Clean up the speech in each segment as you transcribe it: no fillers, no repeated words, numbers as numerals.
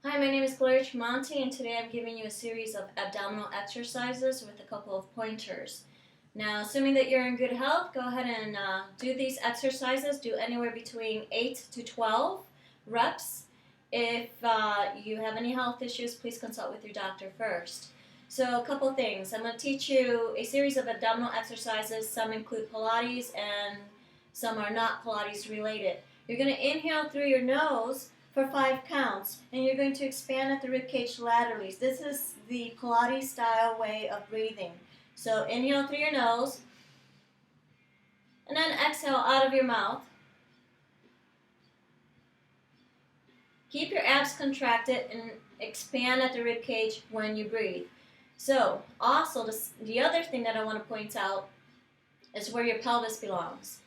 Hi, my name is Gloria Tremonti, and today I'm giving you a series of abdominal exercises with a couple of pointers. Now, assuming that you're in good health, go ahead and do these exercises. Do anywhere between 8 to 12 reps. If you have any health issues, please consult with your doctor first. So, a couple things. I'm going to teach you a series of abdominal exercises. Some include Pilates and some are not Pilates related. You're going to inhale through your nose for 5 counts, and you're going to expand at the ribcage laterally. This is the Pilates style way of breathing. So inhale through your nose, and then exhale out of your mouth. Keep your abs contracted and expand at the ribcage when you breathe. So also the other thing that I want to point out is where your pelvis belongs.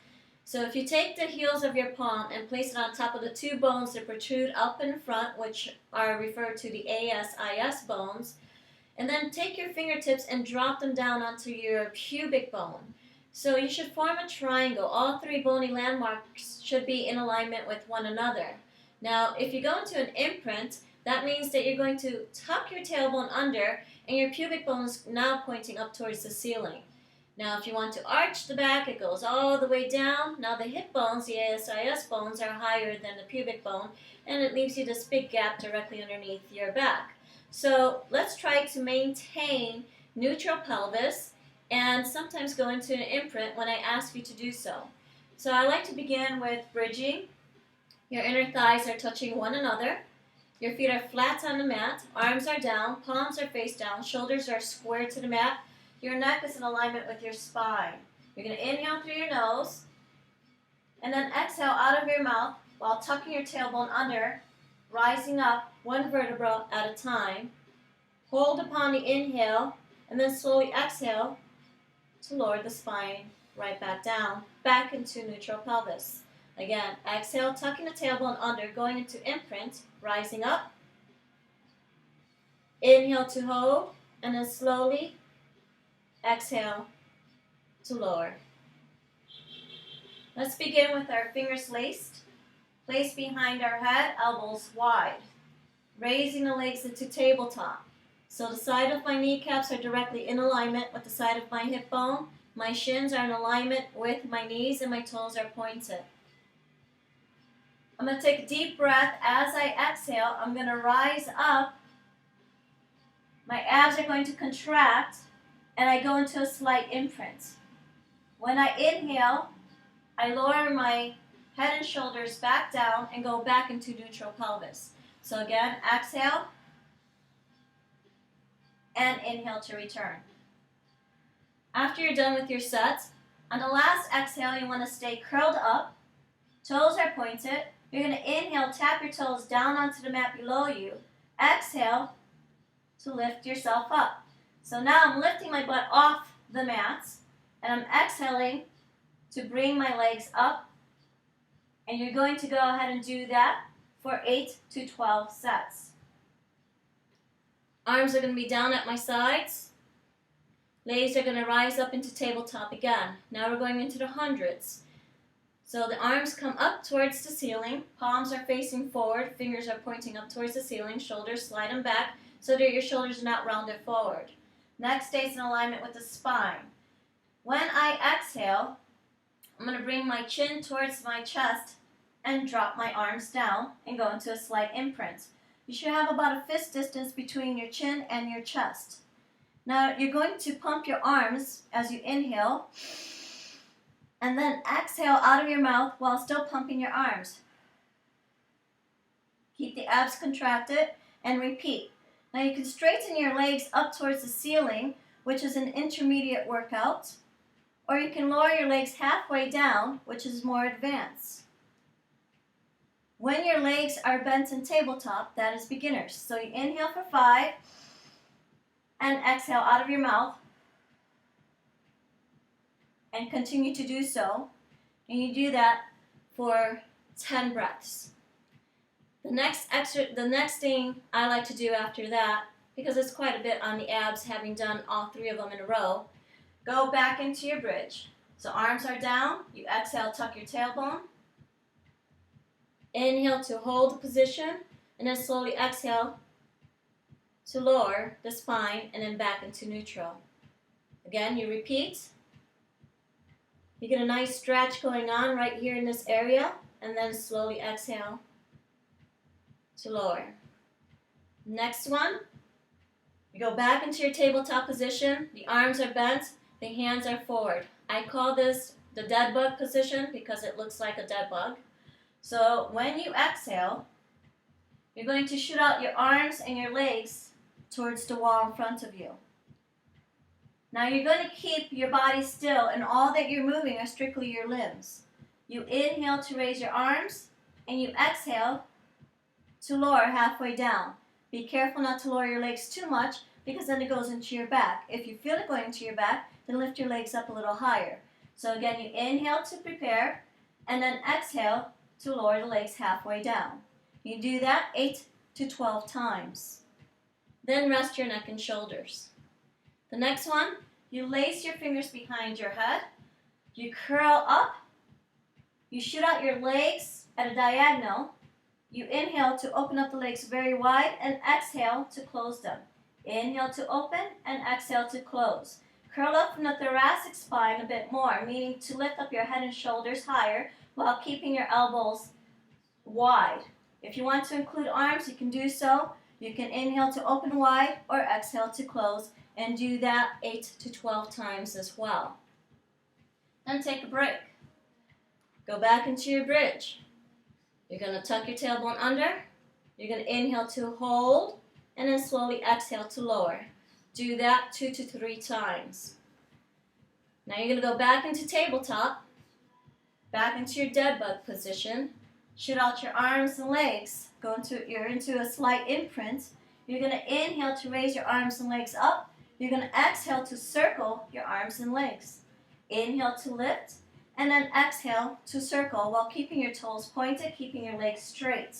So if you take the heels of your palm and place it on top of the two bones that protrude up in front, which are referred to the ASIS bones, and then take your fingertips and drop them down onto your pubic bone. So you should form a triangle. All three bony landmarks should be in alignment with one another. Now, if you go into an imprint, that means that you're going to tuck your tailbone under and your pubic bone is now pointing up towards the ceiling. Now, if you want to arch the back, it goes all the way down. Now, the hip bones, the ASIS bones, are higher than the pubic bone, and it leaves you this big gap directly underneath your back. So let's try to maintain neutral pelvis and sometimes go into an imprint when I ask you to do so. So I like to begin with bridging. Your inner thighs are touching one another. Your feet are flat on the mat. Arms are down. Palms are face down. Shoulders are square to the mat. Your neck is in alignment with your spine. You're going to inhale through your nose and then exhale out of your mouth while tucking your tailbone under, rising up one vertebra at a time. Hold upon the inhale and then slowly exhale to lower the spine right back down, back into neutral pelvis. Again, exhale, tucking the tailbone under, going into imprint, rising up. Inhale to hold and then slowly exhale to lower. Let's begin with our fingers laced. Placed behind our head, elbows wide. Raising the legs into tabletop. So the side of my kneecaps are directly in alignment with the side of my hip bone. My shins are in alignment with my knees and my toes are pointed. I'm going to take a deep breath. As I exhale, I'm going to rise up. My abs are going to contract. And I go into a slight imprint. When I inhale, I lower my head and shoulders back down and go back into neutral pelvis. So again, exhale and inhale to return. After you're done with your set, on the last exhale, you want to stay curled up. Toes are pointed. You're going to inhale, tap your toes down onto the mat below you. Exhale to lift yourself up. So now I'm lifting my butt off the mat, and I'm exhaling to bring my legs up. And you're going to go ahead and do that for 8 to 12 sets. Arms are going to be down at my sides. Legs are going to rise up into tabletop again. Now we're going into the hundreds. So the arms come up towards the ceiling. Palms are facing forward. Fingers are pointing up towards the ceiling. Shoulders slide them back so that your shoulders are not rounded forward. Neck stays in alignment with the spine. When I exhale, I'm going to bring my chin towards my chest and drop my arms down and go into a slight imprint. You should have about a fist distance between your chin and your chest. Now you're going to pump your arms as you inhale and then exhale out of your mouth while still pumping your arms. Keep the abs contracted and repeat. Now you can straighten your legs up towards the ceiling, which is an intermediate workout, or you can lower your legs halfway down, which is more advanced. When your legs are bent in tabletop, that is beginners. So you inhale for 5 and exhale out of your mouth and continue to do so. And you do that for 10 breaths. The next thing I like to do after that, because it's quite a bit on the abs having done all 3 of them in a row, go back into your bridge. So arms are down, you exhale, tuck your tailbone. Inhale to hold the position, and then slowly exhale to lower the spine and then back into neutral. Again, you repeat. You get a nice stretch going on right here in this area, and then slowly exhale to lower. Next one, you go back into your tabletop position. The arms are bent, the hands are forward. I call this the dead bug position because it looks like a dead bug. So when you exhale, you're going to shoot out your arms and your legs towards the wall in front of you. Now you're going to keep your body still, and all that you're moving are strictly your limbs. You inhale to raise your arms, and you exhale to lower halfway down. Be careful not to lower your legs too much, because then it goes into your back. If you feel it going into your back, then lift your legs up a little higher. So again, you inhale to prepare, and then exhale to lower the legs halfway down. You do that 8 to 12 times. Then rest your neck and shoulders. The next one, you lace your fingers behind your head, you curl up, you shoot out your legs at a diagonal, you inhale to open up the legs very wide and exhale to close them. Inhale to open and exhale to close. Curl up from the thoracic spine a bit more, meaning to lift up your head and shoulders higher while keeping your elbows wide. If you want to include arms, you can do so. You can inhale to open wide or exhale to close, and do that 8 to 12 times as well. Then take a break. Go back into your bridge. You're going to tuck your tailbone under. You're going to inhale to hold, and then slowly exhale to lower. Do that 2 to 3 times. Now you're going to go back into tabletop, back into your dead bug position. Shoot out your arms and legs. You're into a slight imprint. You're going to inhale to raise your arms and legs up. You're going to exhale to circle your arms and legs. Inhale to lift, and then exhale to circle while keeping your toes pointed, keeping your legs straight.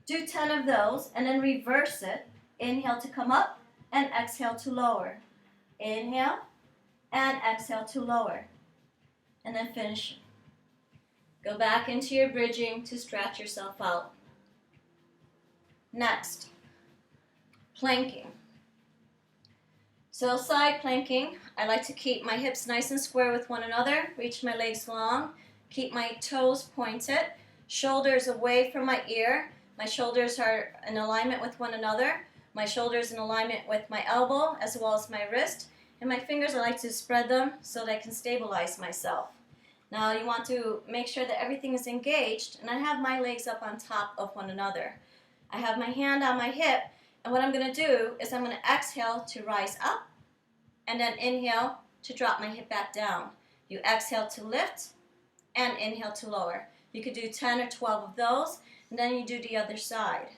Do 10 of those, and then reverse it. Inhale to come up, and exhale to lower. Inhale, and exhale to lower. And then finish. Go back into your bridging to stretch yourself out. Next, planking. So side planking, I like to keep my hips nice and square with one another, reach my legs long, keep my toes pointed, shoulders away from my ear. My shoulders are in alignment with one another. My shoulders in alignment with my elbow as well as my wrist. And my fingers, I like to spread them so that I can stabilize myself. Now you want to make sure that everything is engaged, and I have my legs up on top of one another. I have my hand on my hip, and what I'm going to do is I'm going to exhale to rise up, and then inhale to drop my hip back down. You exhale to lift, and inhale to lower. You could do 10 or 12 of those, and then you do the other side.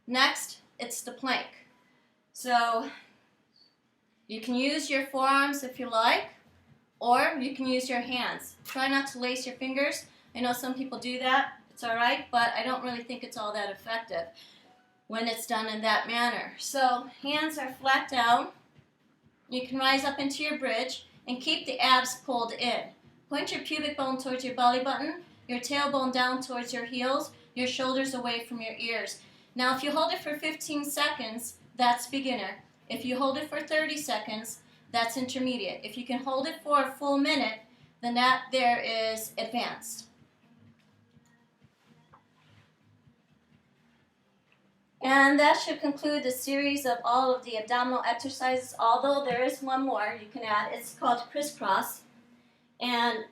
Next, it's the plank. So you can use your forearms if you like, or you can use your hands. Try not to lace your fingers. I know some people do that. It's all right, but I don't really think it's all that effective when it's done in that manner. So hands are flat down. You can rise up into your bridge and keep the abs pulled in. Point your pubic bone towards your belly button, your tailbone down towards your heels, your shoulders away from your ears. Now if you hold it for 15 seconds, that's beginner. If you hold it for 30 seconds, that's intermediate. If you can hold it for a full minute, then that there is advanced. And that should conclude the series of all of the abdominal exercises, although there is one more you can add. It's called crisscross. And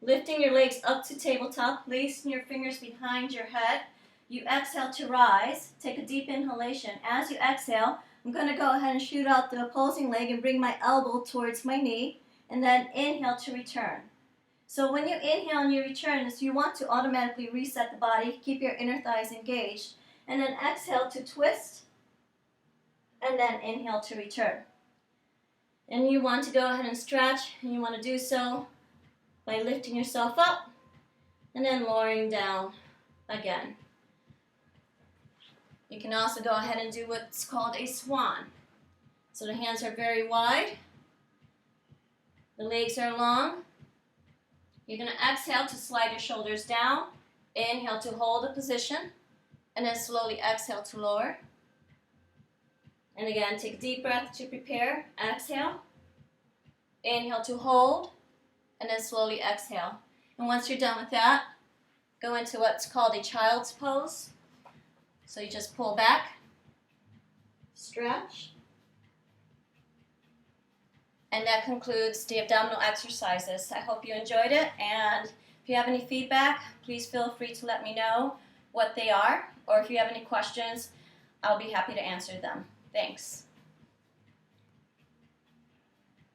lifting your legs up to tabletop, placing your fingers behind your head. You exhale to rise. Take a deep inhalation. As you exhale, I'm going to go ahead and shoot out the opposing leg and bring my elbow towards my knee, and then inhale to return. So when you inhale and you return, you want to automatically reset the body, keep your inner thighs engaged, and then exhale to twist, and then inhale to return. And you want to go ahead and stretch, and you want to do so by lifting yourself up, and then lowering down again. You can also go ahead and do what's called a swan. So the hands are very wide. The legs are long. You're going to exhale to slide your shoulders down. Inhale to hold a position. And then slowly exhale to lower. And again, take a deep breath to prepare. Exhale. Inhale to hold. And then slowly exhale. And once you're done with that, go into what's called a child's pose. So you just pull back, stretch. And that concludes the abdominal exercises. I hope you enjoyed it. And if you have any feedback, please feel free to let me know what they are. Or if you have any questions, I'll be happy to answer them. Thanks.